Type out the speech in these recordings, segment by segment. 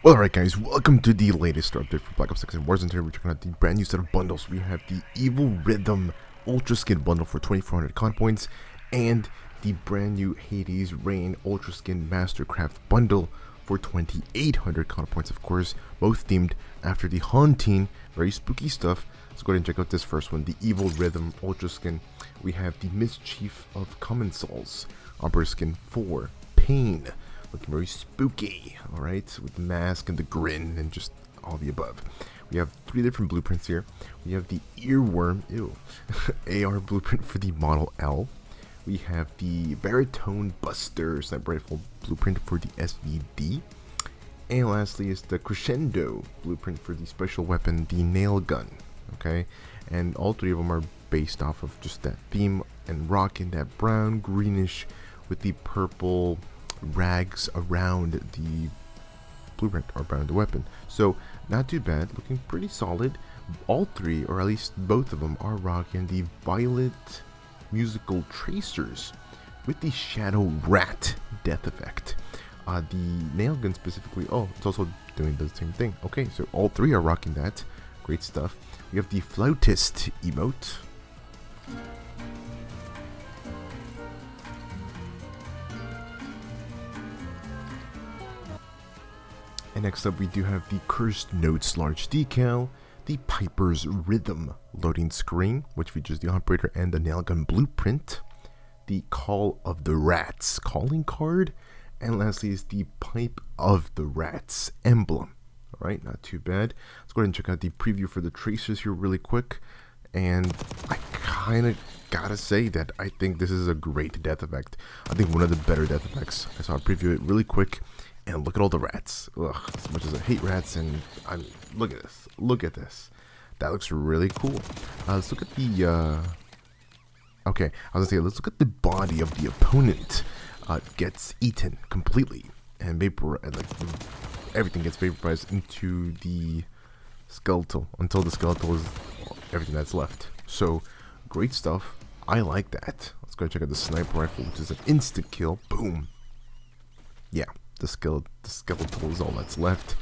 Well, alright guys, welcome to the latest update for Black Ops 6 and Warzone. Today we're checking out the brand new set of bundles. We have the Evil Rhythm Ultra Skin bundle for 2400 con points and the brand new Hades Rain Ultra Skin Mastercraft bundle for 2800 con points, of course, both themed after the haunting, very spooky stuff. Let's go ahead and check out this first one, the Evil Rhythm Ultra Skin. We have the Mischief of Common Souls Opera Skin for Pain. Looking very spooky, alright, with the mask and the grin and just all the above. We have 3 different blueprints here. We have the Earworm, AR blueprint for the Model L. We have the Baritone Buster Sniper Rifle blueprint for the SVD. And lastly is the Crescendo blueprint for the special weapon, the Nail Gun, okay? And all 3 of them are based off of just that theme and rocking that brown, greenish with the purple rags around the blueprint or around the weapon. So not too bad, looking pretty solid. All 3, or at least both of them, are rocking the violet musical tracers with the Shadow Rat death effect. The nail gun specifically, it's also doing the same thing. Okay, so all 3 are rocking that. Great stuff. We have the Flautist emote. And next up we do have the Cursed Notes large decal, the Piper's Rhythm loading screen, which features the operator and the nail gun blueprint, the Call of the Rats calling card, and lastly is the Pipe of the Rats emblem. Alright, not too bad. Let's go ahead and check out the preview for the tracers here really quick. And I kind of gotta say that I think this is a great death effect. I think one of the better death effects. I saw a preview it really quick. And look at all the rats. Ugh, as much as I hate rats, and I mean, look at this. Look at this. That looks really cool. Let's look at the, okay, I was gonna say, let's look at the body of the opponent. Gets eaten completely, and everything gets vaporized into the skeletal, until the skeletal is everything that's left. So, great stuff. I like that. Let's go check out the sniper rifle, which is an instant kill. Boom. Yeah. The skeletal is all that's left,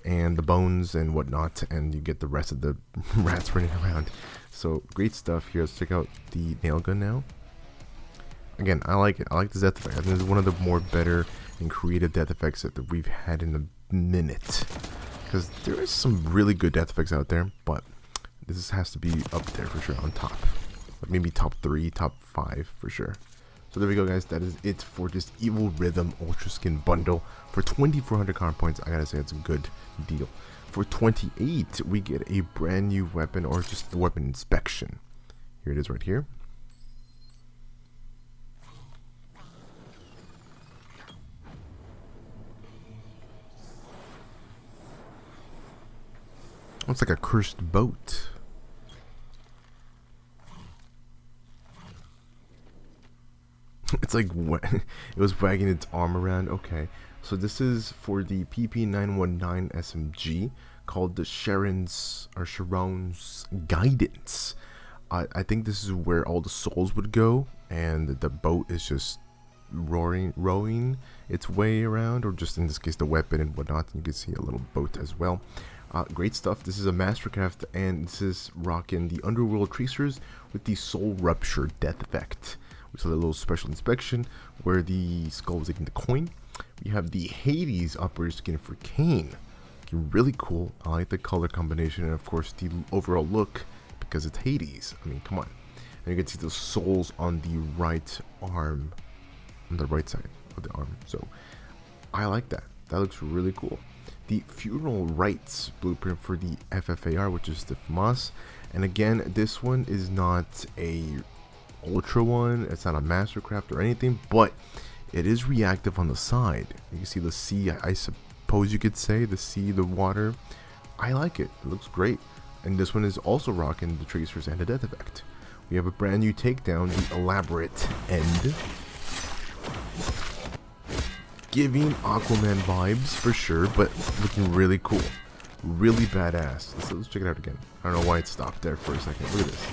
and the bones and whatnot, and you get the rest of the rats running around. So great stuff here. Let's check out the nail gun now. Again, I like it. I like the death effect. I think this is one of the more better and creative death effects that we've had in a minute, because there is some really good death effects out there, but this has to be up there for sure, on top, like maybe top 3, top 5 for sure. So there we go, guys. That is it for this Evil Rhythm Ultra Skin bundle for 2400 con points. I gotta say, it's a good deal. For 28, we get a brand new weapon, or just the weapon inspection. Here it is right here. Looks like a cursed boat. It's like it was wagging its arm around. Okay, so this is for the PP919 SMG called the Sharon's Guidance. I think this is where all the souls would go, and the boat is just rowing its way around, or just in this case the weapon and whatnot. You can see a little boat as well. Great stuff. This is a mastercraft, and this is rocking the Underworld Tracers with the Soul Rupture death effect. We saw a little special inspection where the skull was taking the coin. We have the Hades operator skin for Kane. Looking really cool. I like the color combination, and of course the overall look, because it's Hades. I mean, come on. And you can see the souls on the right arm, on the right side of the arm. So I like that. That looks really cool. The Funeral Rites blueprint for the FFAR, which is the FMAS. And again, this one is not a ultra one, it's not a mastercraft or anything, but it is reactive on the side. You can see the sea, I suppose you could say, the sea, the water. I like it. It looks great. And this one is also rocking the tracers and the death effect. We have a brand new takedown, the Elaborate End, giving Aquaman vibes for sure, but looking really cool, really badass. Let's check it out again. I don't know why it stopped there for a second. Look at this.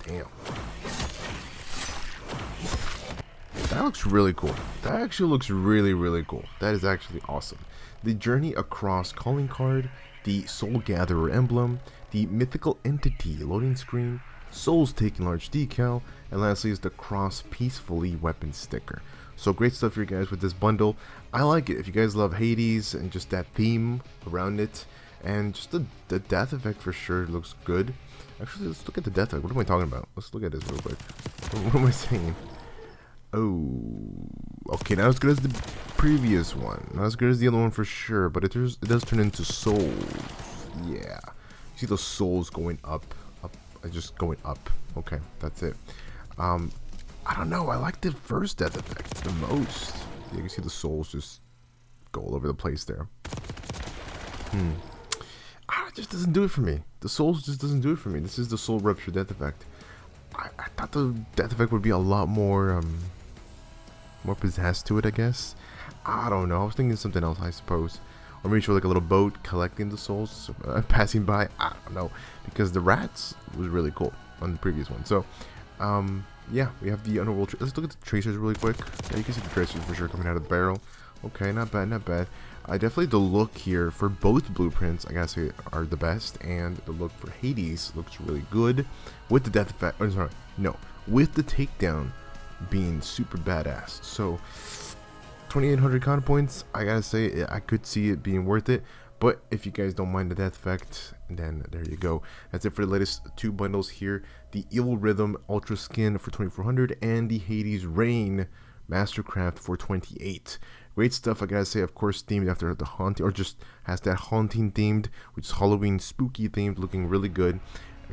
Damn. That looks really cool. That actually looks really, really cool. That is actually awesome. The Journey Across calling card, the Soul Gatherer emblem, the Mythical Entity loading screen, Souls Taking large decal, and lastly is the Cross Peacefully weapon sticker. So great stuff here, guys, with this bundle. I like it. If you guys love Hades and just that theme around it, and just the death effect for sure looks good. Actually, let's look at the death effect. What am I talking about? Let's look at this real quick. What am I saying? Oh, okay, not as good as the previous one. Not as good as the other one for sure, but it does turn into souls. Yeah. You see those souls going up, just going up. Okay, that's it. I don't know. I like the first death effect the most. You can see the souls just go all over the place there. It just doesn't do it for me. The souls just doesn't do it for me. This is the soul rupture death effect. I thought the death effect would be a lot more more pizzazz to it, I guess. I don't know. I was thinking something else, I suppose. Or maybe show like a little boat collecting the souls, passing by. I don't know, because the rats was really cool on the previous one. So, yeah, we have the underworld. Let's look at the tracers really quick. Yeah, you can see the tracers for sure coming out of the barrel. Okay, not bad, not bad. Definitely the look here for both blueprints, I gotta say, are the best, and the look for Hades looks really good with the death effect. Oh, sorry, no, with the takedown being super badass. So 2,800 con points, I gotta say, I could see it being worth it. But if you guys don't mind the death effect, then there you go. That's it for the latest two bundles here: the Evil Rhythm Ultra Skin for 2,400 and the Hades Rain Mastercraft for 28. Great stuff, I gotta say. Of course, themed after the haunting, or just has that haunting themed, which is Halloween spooky themed, looking really good.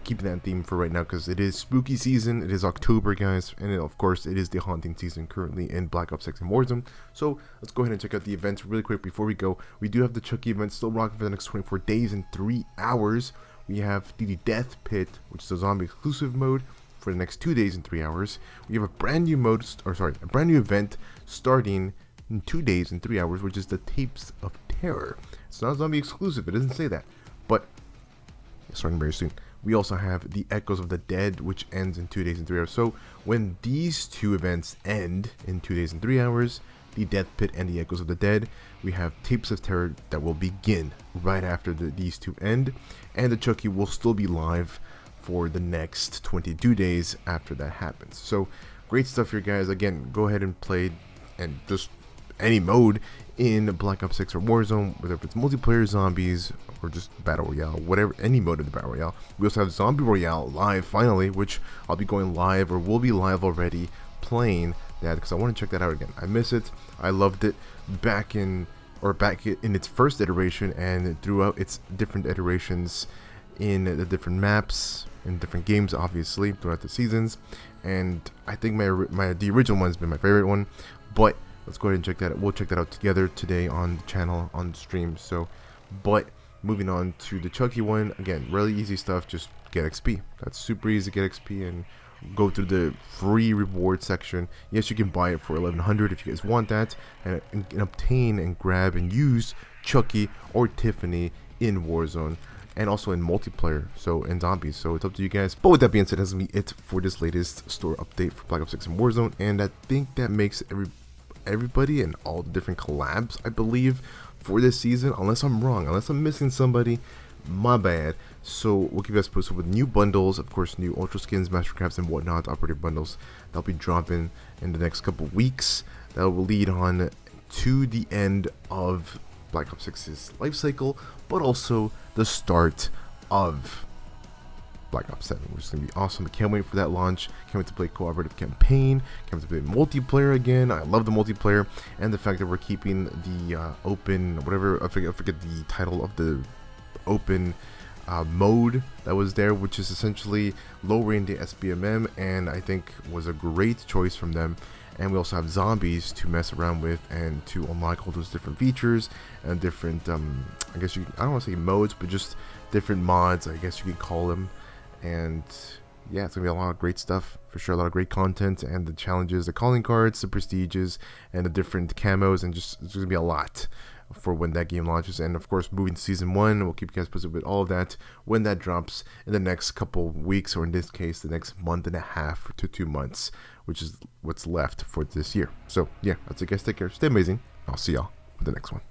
Keeping that theme for right now because it is spooky season. It is October, guys, and of course it is the haunting season currently in Black Ops 6 and Warzone. So let's go ahead and check out the events really quick before we go. We do have the Chucky event still rocking for the next 24 days and 3 hours. We have the Death Pit, which is a zombie exclusive mode for the next 2 days and 3 hours. We have a brand new mode, or sorry, a brand new event starting in 2 days and 3 hours, which is the Tapes of Terror. It's not zombie exclusive, it doesn't say that, but it's starting very soon. We also have the Echoes of the Dead, which ends in 2 days and 3 hours. So when these two events end in 2 days and 3 hours, the Death Pit and the Echoes of the Dead, we have Tapes of Terror that will begin right after these two end, and the Chucky will still be live for the next 22 days after that happens. So great stuff here, guys. Again, go ahead and play and just any mode in Black Ops 6 or Warzone, whether it's multiplayer, zombies, or just Battle Royale, whatever, any mode of the Battle Royale. We also have Zombie Royale live, finally, which I'll be going live, or will be live already, playing that, because I want to check that out again. I miss it. I loved it back in its first iteration, and throughout its different iterations in the different maps, in different games, obviously, throughout the seasons. And I think the original one's been my favorite one, but let's go ahead and check that out. We'll check that out together today on the channel, on the stream. So, but moving on to the Chucky one, again, really easy stuff. Just get XP. That's super easy. Get XP and go through the free reward section. Yes, you can buy it for 1,100 if you guys want that, and obtain and grab and use Chucky or Tiffany in Warzone, and also in multiplayer, so in zombies. So it's up to you guys. But with that being said, that's gonna be it for this latest store update for Black Ops 6 and Warzone, and I think that makes everybody and all the different collabs, I believe, for this season, unless I'm wrong, unless I'm missing somebody, my bad. So we'll keep you guys posted with new bundles, of course, new ultra skins, mastercrafts, and whatnot, operative bundles that'll be dropping in the next couple weeks. That will lead on to the end of Black Ops 6's life cycle, but also the start of Black Ops 7, which is going to be awesome. I can't wait for that launch. Can't wait to play cooperative campaign. Can't wait to play multiplayer again. I love the multiplayer, and the fact that we're keeping the open, whatever, I forget the title of the open mode that was there, which is essentially lowering the SBMM, and I think was a great choice from them. And we also have zombies to mess around with and to unlock all those different features and different, I guess I don't want to say modes, but just different mods, I guess you could call them. And yeah, it's gonna be a lot of great stuff for sure, a lot of great content, and the challenges, the calling cards, the prestiges, and the different camos, and just it's gonna be a lot for when that game launches. And of course, moving to season 1, we'll keep you guys posted with all of that when that drops in the next couple weeks, or in this case, the next month and a half to 2 months, which is what's left for this year. So yeah, that's it, guys. Take care, stay amazing. I'll see y'all with the next one.